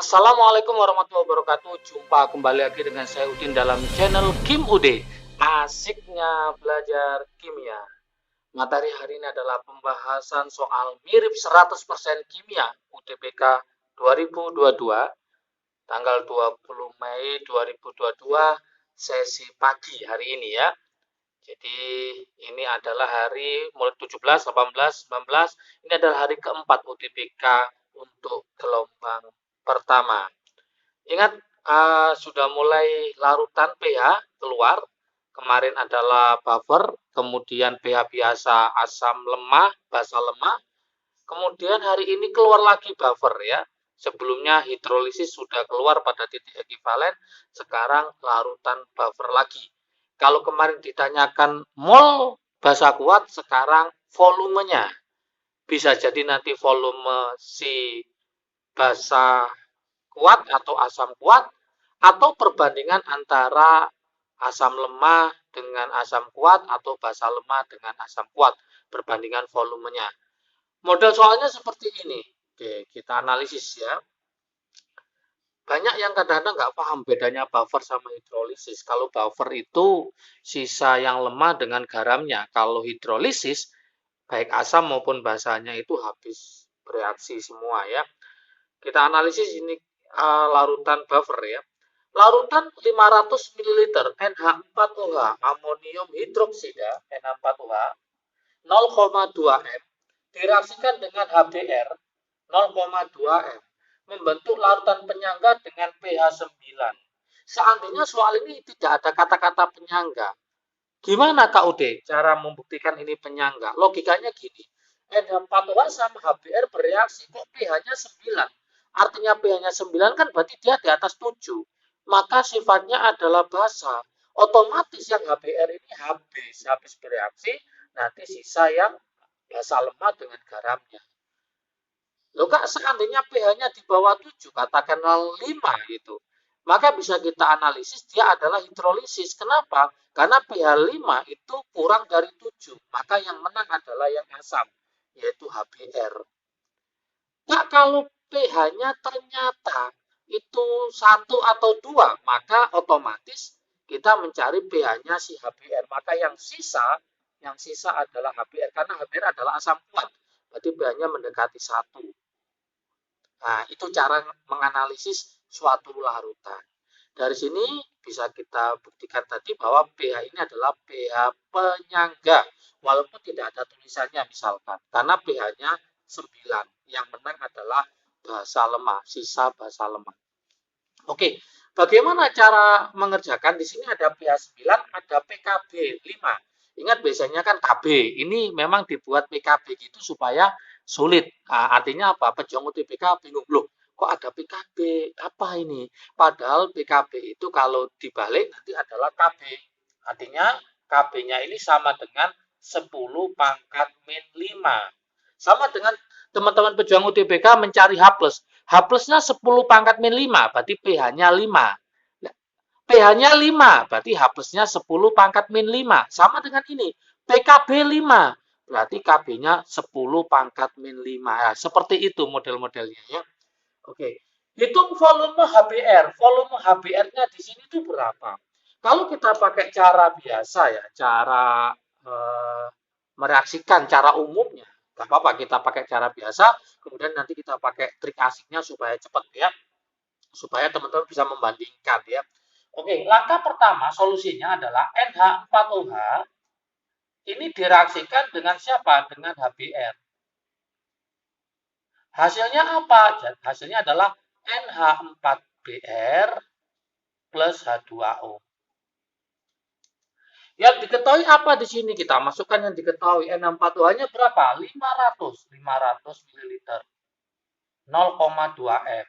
Assalamualaikum warahmatullahi wabarakatuh. Jumpa kembali lagi dengan saya Udin dalam channel Kim UD. Asiknya belajar kimia. Materi hari ini adalah pembahasan soal mirip 100% kimia UTBK 2022 tanggal 20 Mei 2022 sesi pagi hari ini ya. Jadi ini adalah hari mulai 17, 18, 19. Ini adalah hari keempat UTBK untuk gelombang pertama. Ingat, sudah mulai larutan pH keluar. Kemarin adalah buffer, kemudian pH biasa, asam lemah, basa lemah. Kemudian hari ini keluar lagi buffer ya. Sebelumnya hidrolisis sudah keluar pada titik ekivalen, sekarang larutan buffer lagi. Kalau kemarin ditanyakan mol basa kuat, sekarang volumenya. Bisa jadi nanti volume si basa kuat atau asam kuat, atau perbandingan antara asam lemah dengan asam kuat atau basa lemah dengan asam kuat, perbandingan volumenya. Model soalnya seperti ini. Oke, kita analisis ya. Banyak yang kadang-kadang nggak paham bedanya buffer sama hidrolisis. Kalau buffer itu sisa yang lemah dengan garamnya. Kalau hidrolisis, baik asam maupun basanya itu habis bereaksi semua ya. Kita analisis ini larutan buffer ya. Larutan 500 ml NH4OH amonium hidroksida NH4OH 0,2 m direaksikan dengan HBr 0,2 m membentuk larutan penyangga dengan pH 9. Seandainya soal ini tidak ada kata-kata penyangga, gimana Kak Ude cara membuktikan ini penyangga? Logikanya gini, NH4OH sama HBr bereaksi kok pH-nya 9. Artinya pH-nya 9 kan berarti dia di atas 7. Maka sifatnya adalah basa. Otomatis yang HBr ini habis bereaksi, nanti sisa yang basa lemah dengan garamnya. Loh Kak, seandainya pH-nya di bawah 7, katakanlah 5 gitu. Maka bisa kita analisis dia adalah hidrolisis. Kenapa? Karena pH 5 itu kurang dari 7. Maka yang menang adalah yang asam, yaitu HBr. Kak, kalau pH-nya ternyata itu 1 atau 2, maka otomatis kita mencari pH-nya si HBr. Maka yang sisa adalah HBr, karena HBr adalah asam kuat. Berarti pH-nya mendekati 1. Nah, itu cara menganalisis suatu larutan. Dari sini bisa kita buktikan tadi bahwa pH ini adalah pH penyangga. Walaupun tidak ada tulisannya misalkan. Karena pH-nya 9. Yang menang adalah basa lemah, sisa basa lemah. Oke, bagaimana cara mengerjakan? Di sini ada pH 9, ada PKB 5. Ingat biasanya kan KB. Ini memang dibuat PKB gitu supaya sulit. Nah, artinya apa? Pejuang UTBK bingung loh. Kok ada PKB? Apa ini? Padahal PKB itu kalau dibalik nanti adalah KB. Artinya KB-nya ini sama dengan 10 pangkat min 5. Sama dengan teman-teman pejuang UTBK mencari H+. H plusnya 10 pangkat min 5, berarti pH-nya 5. pH-nya 5, berarti H plusnya 10 pangkat min 5. Sama dengan ini, PKB 5, berarti KB-nya 10 pangkat min 5. Ya, seperti itu model-modelnya ya. Oke, hitung volume HBr. Volume HBr-nya di sini tuh berapa? Kalau kita pakai cara biasa ya, cara mereaksikan cara umumnya, nggak apa-apa kita pakai cara biasa, kemudian nanti kita pakai trik asiknya supaya cepat ya, supaya teman-teman bisa membandingkan ya. Oke, langkah pertama solusinya adalah NH4OH ini direaksikan dengan siapa? Dengan HBr. Hasilnya apa? Hasilnya adalah NH4Br plus H2O. Yang diketahui apa di sini? Kita masukkan yang diketahui. NH4OH-nya berapa? 500 ml. 0,2 M.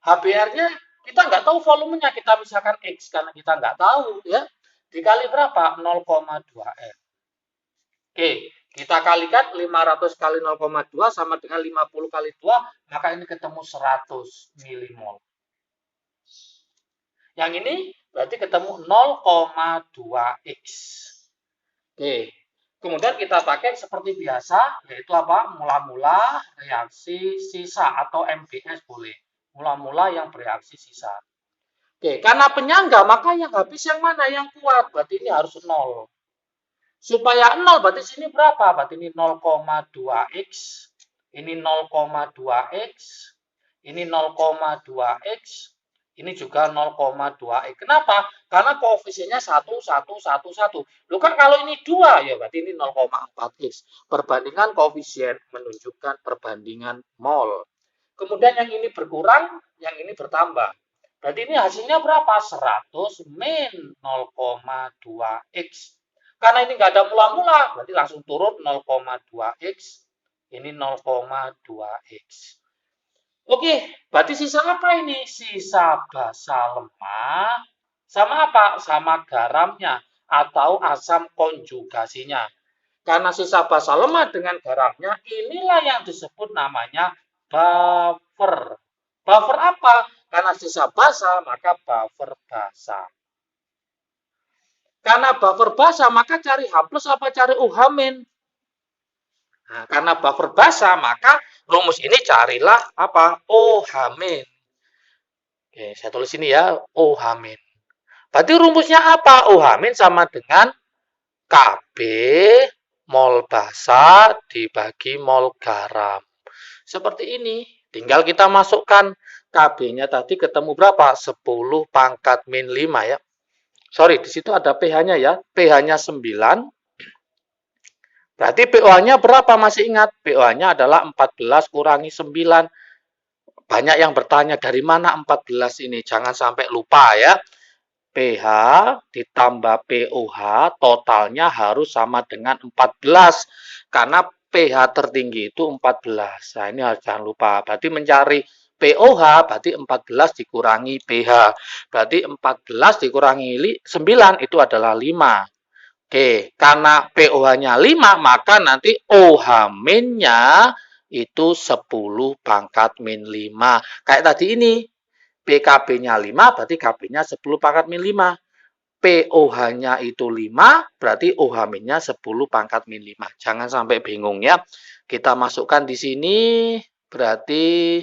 HBr-nya kita nggak tahu volumenya. Kita misalkan X karena kita nggak tahu ya. Dikali berapa? 0,2 M. Oke, kita kalikan 500 kali 0,2 sama dengan 50 kali 2, maka ini ketemu 100 milimol. Yang ini berarti ketemu 0,2X. Oke, kemudian kita pakai seperti biasa, yaitu apa? Mula-mula reaksi sisa atau MBS boleh. Mula-mula yang bereaksi sisa. Oke, karena penyangga, maka yang habis yang mana? Yang kuat. Berarti ini harus 0. Supaya 0, berarti sini berapa? Berarti ini 0,2x. Ini 0,2x. Ini 0,2x. Ini juga 0,2x. Kenapa? Karena koefisiennya 1, 1, 1, 1. Loh kan kalau ini 2, ya berarti ini 0,4x. Perbandingan koefisien menunjukkan perbandingan mol. Kemudian yang ini berkurang, yang ini bertambah. Berarti ini hasilnya berapa? 100 min 0,2x. Karena ini nggak ada mula-mula, berarti langsung turun 0,2x. Ini 0,2x. Oke, berarti sisa apa ini? Sisa basa lemah sama apa? Sama garamnya atau asam konjugasinya. Karena sisa basa lemah dengan garamnya, inilah yang disebut namanya buffer. Buffer apa? Karena sisa basa, maka buffer basa. Karena buffer basa, maka cari H plus apa cari OH-. Nah, karena buffer basa, maka rumus ini carilah apa? OH-. Oke, saya tulis ini ya, OH-. Berarti rumusnya apa? OH- sama dengan Kb mol basa dibagi mol garam. Seperti ini. Tinggal kita masukkan Kb-nya tadi ketemu berapa? 10 pangkat min 5 ya. Sorry, di situ ada pH-nya ya. pH-nya 9. Berarti pOH-nya berapa? Masih ingat? pOH-nya adalah 14 kurangi 9. Banyak yang bertanya, dari mana 14 ini? Jangan sampai lupa ya. pH ditambah pOH totalnya harus sama dengan 14. Karena pH tertinggi itu 14. Nah, ini harus jangan lupa. Berarti mencari pOH berarti 14 dikurangi pH. Berarti 14 dikurangi 9 itu adalah 5. Oke, karena pOH-nya 5, maka nanti OH-nya itu 10 pangkat min 5. Kayak tadi ini, PKB-nya 5, berarti KB-nya 10 pangkat min 5. pOH-nya itu 5, berarti OH-nya 10 pangkat min 5. Jangan sampai bingung ya. Kita masukkan di sini, berarti,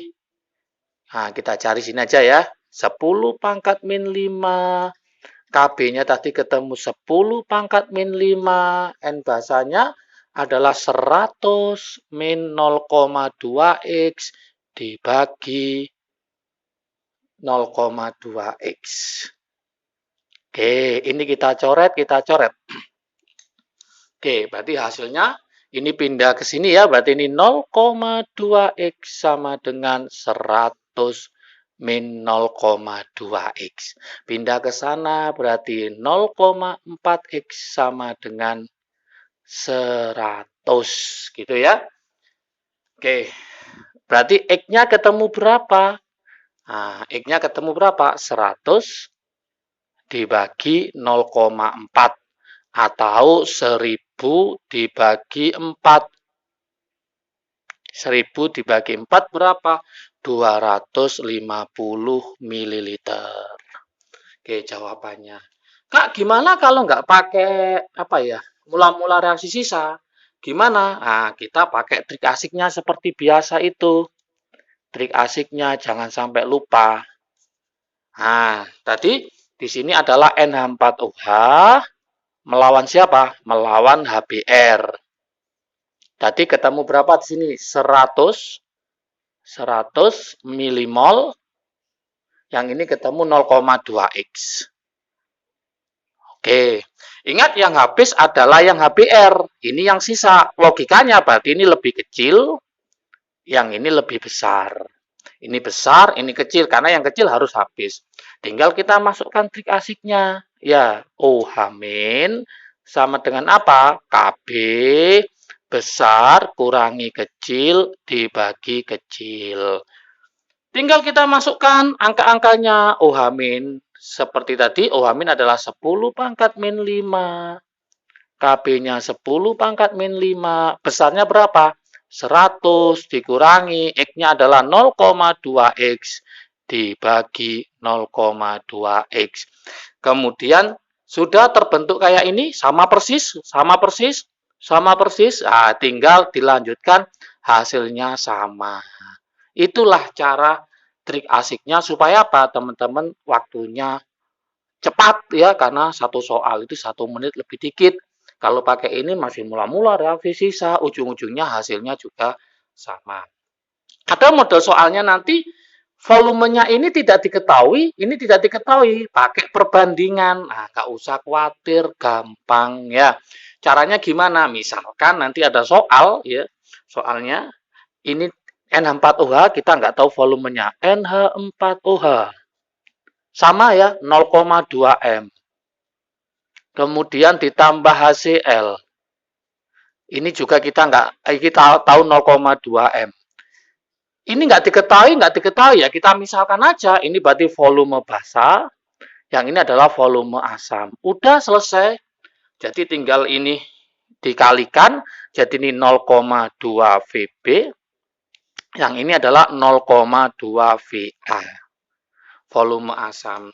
nah kita cari sini aja ya. 10 pangkat min 5. KB-nya tadi ketemu 10 pangkat min 5. N basanya adalah 100 min 0,2x dibagi 0,2x. Oke, ini kita coret. Oke, berarti hasilnya ini pindah ke sini ya. Berarti ini 0,2x sama dengan 100 min 0,2x. Pindah ke sana berarti 0,4x sama dengan 100 gitu ya. Oke. Berarti x-nya ketemu berapa? Nah, x-nya ketemu berapa? 100 dibagi 0,4 atau 1000 dibagi 4. 1000 dibagi 4 berapa? 250 ml. Oke, jawabannya. Kak, gimana kalau nggak pakai apa ya? Mula-mula reaksi sisa? Gimana? Nah, kita pakai trik asiknya seperti biasa itu. Trik asiknya jangan sampai lupa. Nah, tadi di sini adalah NH4OH melawan siapa? Melawan HBr. Tadi ketemu berapa di sini? 100 milimol. Yang ini ketemu 0,2x. Oke. Ingat yang habis adalah yang HBr. Ini yang sisa. Logikanya berarti ini lebih kecil. Yang ini lebih besar. Ini besar, ini kecil. Karena yang kecil harus habis. Tinggal kita masukkan trik asiknya. Ya, OH- sama dengan apa? KB besar kurangi kecil dibagi kecil. Tinggal kita masukkan angka-angkanya. OH- seperti tadi, OH- adalah 10 pangkat min 5. KB-nya 10 pangkat min 5. Besarnya berapa? 100 dikurangi. X-nya adalah 0,2x dibagi 0,2x. Kemudian sudah terbentuk kayak ini, sama persis. Nah, tinggal dilanjutkan hasilnya sama. Itulah cara Trik asiknya supaya apa? Teman-teman waktunya cepat ya, karena satu soal itu 1 menit lebih dikit. Kalau pakai ini masih mula-mula reaksi sisa, ujung-ujungnya hasilnya juga sama. Ada model soalnya nanti volumenya ini tidak diketahui, pakai perbandingan. Nah, nggak usah khawatir, gampang ya. Caranya gimana? Misalkan nanti ada soal ya, soalnya ini NH4OH, kita nggak tahu volumenya. NH4OH sama ya, 0,2 M. Kemudian ditambah HCl. Ini juga kita tahu 0,2 M. Ini nggak diketahui ya. Kita misalkan aja, ini berarti volume basa, yang ini adalah volume asam. Udah selesai. Jadi tinggal ini dikalikan, jadi ini 0,2 VB, yang ini adalah 0,2 VA. Volume asam.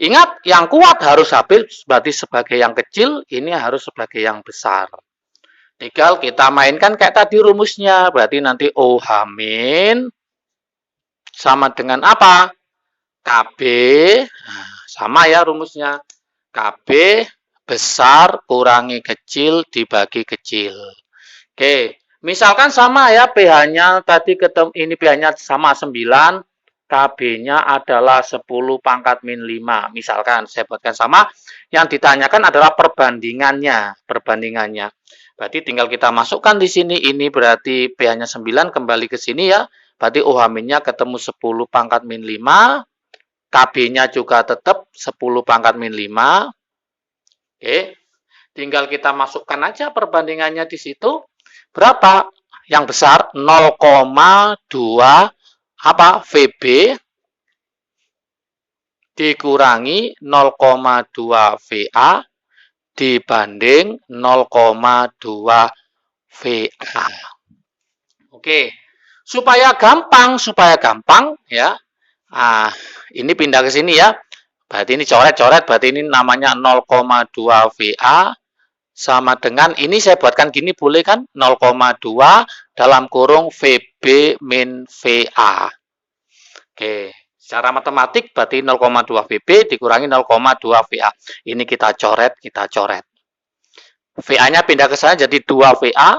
Ingat, yang kuat harus habis, berarti sebagai yang kecil, ini harus sebagai yang besar. Tinggal kita mainkan kayak tadi rumusnya, berarti nanti OH min sama dengan apa? KB, nah, sama ya rumusnya. KB besar kurangi kecil dibagi kecil. Oke, misalkan sama ya pH-nya tadi ini pH-nya sama 9, KB-nya adalah 10 pangkat min 5. Misalkan saya buatkan sama, yang ditanyakan adalah perbandingannya. Berarti tinggal kita masukkan di sini, ini berarti pH-nya 9 kembali ke sini ya. Berarti OH-nya ketemu 10 pangkat min 5. KB-nya juga tetap 10 pangkat min 5. Oke, tinggal kita masukkan aja perbandingannya di situ. Berapa? Yang besar 0,2 apa? VB dikurangi 0,2 VA dibanding 0,2 VA. Oke. Supaya gampang ya. Nah, ini pindah ke sini ya. Berarti ini coret-coret, berarti ini namanya 0,2 VA sama dengan, ini saya buatkan gini boleh kan? 0,2 dalam kurung VB min VA. Oke, secara matematik berarti 0,2 VB dikurangi 0,2 VA. Ini kita coret. VA-nya pindah ke sana jadi 2 VA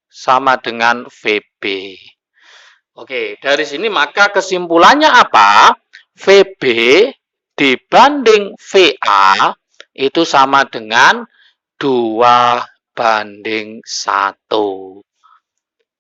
sama dengan VB. Oke, dari sini maka kesimpulannya apa? VB dibanding VA itu sama dengan 2:1.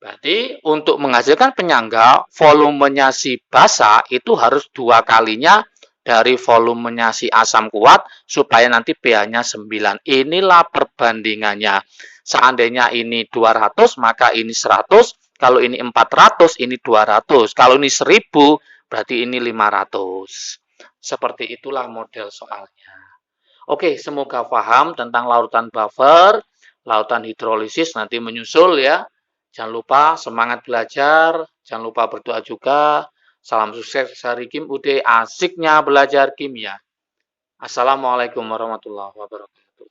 Berarti untuk menghasilkan penyangga, volumenya si basa itu harus 2 kalinya dari volumenya si asam kuat supaya nanti pH-nya 9. Inilah perbandingannya. Seandainya ini 200, maka ini 100. Kalau ini 400, ini 200. Kalau ini 1000, berarti ini 500. Seperti itulah model soalnya. Oke, semoga paham tentang lautan buffer, lautan hidrolisis nanti menyusul ya. Jangan lupa semangat belajar, jangan lupa berdoa juga. Salam sukses dari Kim UD, asiknya belajar kimia. Assalamualaikum warahmatullahi wabarakatuh.